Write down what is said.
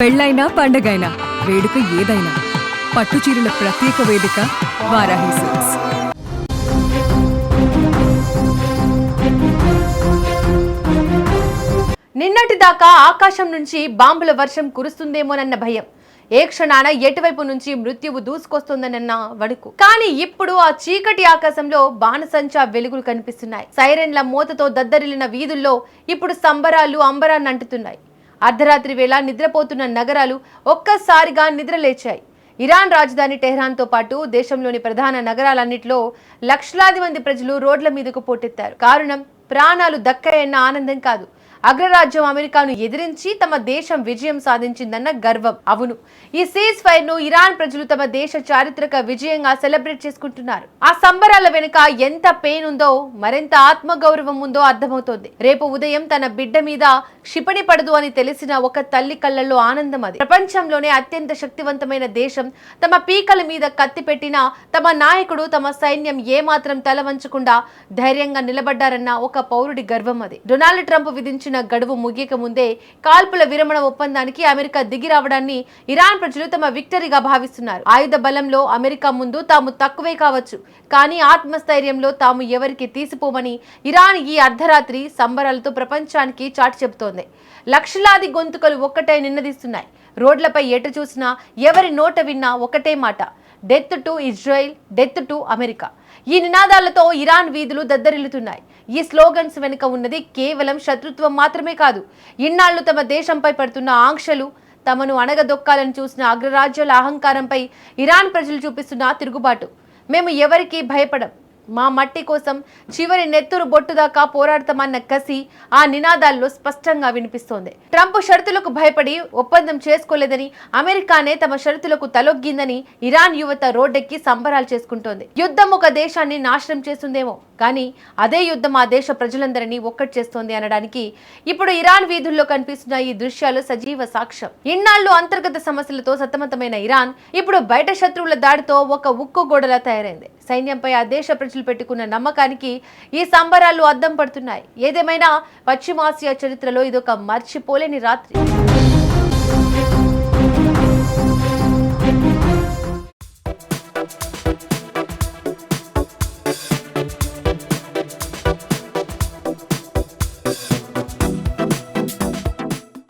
పెళ్ళైనా పండగైనా వేడుక ఏదైనా పట్టుచీరల ప్రత్యేక వేదిక వారాహి సిల్క్స్. నిన్నటిదాకా ఆకాశం నుంచి బాంబుల వర్షం కురుస్తుందేమోనన్న భయం, ఏ క్షణాన ఎటువైపు నుంచి మృత్యువు దూసుకొస్తుందనన్న వణుకు. కానీ ఇప్పుడు ఆ చీకటి ఆకాశంలో బాణసంచా వెలుగులు కనిపిస్తున్నాయి. సైరన్ల మోతతో దద్దరిల్లిన వీధుల్లో ఇప్పుడు సంబరాలు అంబరాన్ని అంటుతున్నాయి. అర్ధరాత్రి వేళ నిద్రపోతున్న నగరాలు ఒక్కసారిగా నిద్రలేచాయి. ఇరాన్ రాజధాని టెహ్రాన్తో పాటు దేశంలోని ప్రధాన నగరాలన్నింటిలో లక్షలాది మంది ప్రజలు రోడ్ల మీదకు పోటెత్తారు. కారణం ప్రాణాలు దక్కాయన్న ఆనందం కాదు, అగ్రరాజ్యం అమెరికాను ఎదిరించి తమ దేశం విజయం సాధించిందన్న గర్వం. అవును, ఈ సీజ్ ఫైర్ ను ఇరాన్ ప్రజలు తమ దేశ చారిత్రక విజయంగా సెలబ్రేట్ చేసుకుంటున్నారు. ఆ సంబరాల వెనుక ఎంత పెయిన్ ఉందో, మరింత ఆత్మగౌరవం ఉందో అర్థమవుతోంది. రేపు ఉదయం తన బిడ్డ మీద క్షిపణి పడదు అని తెలిసిన ఒక తల్లి కళ్ళల్లో ఆనందం అది. ప్రపంచంలోనే అత్యంత శక్తివంతమైన దేశం తమ పీకల మీద కత్తి పెట్టినా తమ నాయకుడు, తమ సైన్యం ఏమాత్రం తల వంచకుండా ధైర్యంగా నిలబడ్డారన్న ఒక పౌరుడి గర్వం అది. డొనాల్డ్ ట్రంప్ విధించిన గడువు ముగియక ముందే కాల్పుల విరమణ ఒప్పందానికి అమెరికా దిగి రావడాన్ని ఇరాన్ ప్రజలు తమ విక్టరీగా భావిస్తున్నారు. ఆయుధ బలంలో అమెరికా ముందు తాము తక్కువే కావచ్చు, కానీ ఆత్మస్థైర్యంలో తాము ఎవరికి తీసిపోమని ఇరాన్ ఈ అర్ధరాత్రి సంబరాలతో ప్రపంచానికి చాటి చెబుతోంది. లక్షలాది గొంతుకలు ఒక్కటే నిన్నదిస్తున్నాయి. రోడ్లపై ఎటు చూసినా, ఎవరి నోట విన్నా ఒకటే మాట, death to Israel, death to America. ఈ నినాదాలతో ఇరాన్ వీధులు దద్దరిల్లుతున్నాయి. ఈ స్లోగన్స్ వెనుక ఉన్నది కేవలం శత్రుత్వం మాత్రమే కాదు, ఇన్నాళ్లు తమ దేశంపై పడుతున్న ఆంక్షలు, తమను అణగదొక్కాలని చూసిన అగ్రరాజ్యాల అహంకారంపై ఇరాన్ ప్రజలు చూపిస్తున్న తిరుగుబాటు. మేము ఎవరికీ భయపడం, మా మట్టి కోసం చివరి నెత్తురు బొట్టు దాకా పోరాడతామన్న కసి ఆ నినాదాల్లో స్పష్టంగా వినిపిస్తోంది. ట్రంప్ షరతులకు భయపడి ఒప్పందం చేసుకోలేదని, అమెరికానే తమ షరతులకు తలొగ్గిందని ఇరాన్ యువత రోడ్డెక్కి సంబరాలు చేసుకుంటోంది. యుద్ధం ఒక దేశాన్ని నాశనం చేస్తుందేమో, కానీ అదే యుద్ధం ఆ దేశ ప్రజలందరినీ ఒక్కటి చేస్తోంది అనడానికి ఇప్పుడు ఇరాన్ వీధుల్లో కనిపిస్తున్న ఈ దృశ్యాలు సజీవ సాక్ష్యం. ఇన్నాళ్లు అంతర్గత సమస్యలతో సతమతమైన ఇరాన్ ఇప్పుడు బయట శత్రువుల దాడితో ఒక ఉక్కు గోడలా తయారైంది. సైన్యంపై ఆ దేశ ప్రజలు పెట్టుకున్న నమ్మకానికి ఈ సంబరాలు అద్దం పడుతున్నాయి. ఏదేమైనా పశ్చిమాసియా చరిత్రలో ఇదొక మర్చిపోలేని రాత్రి.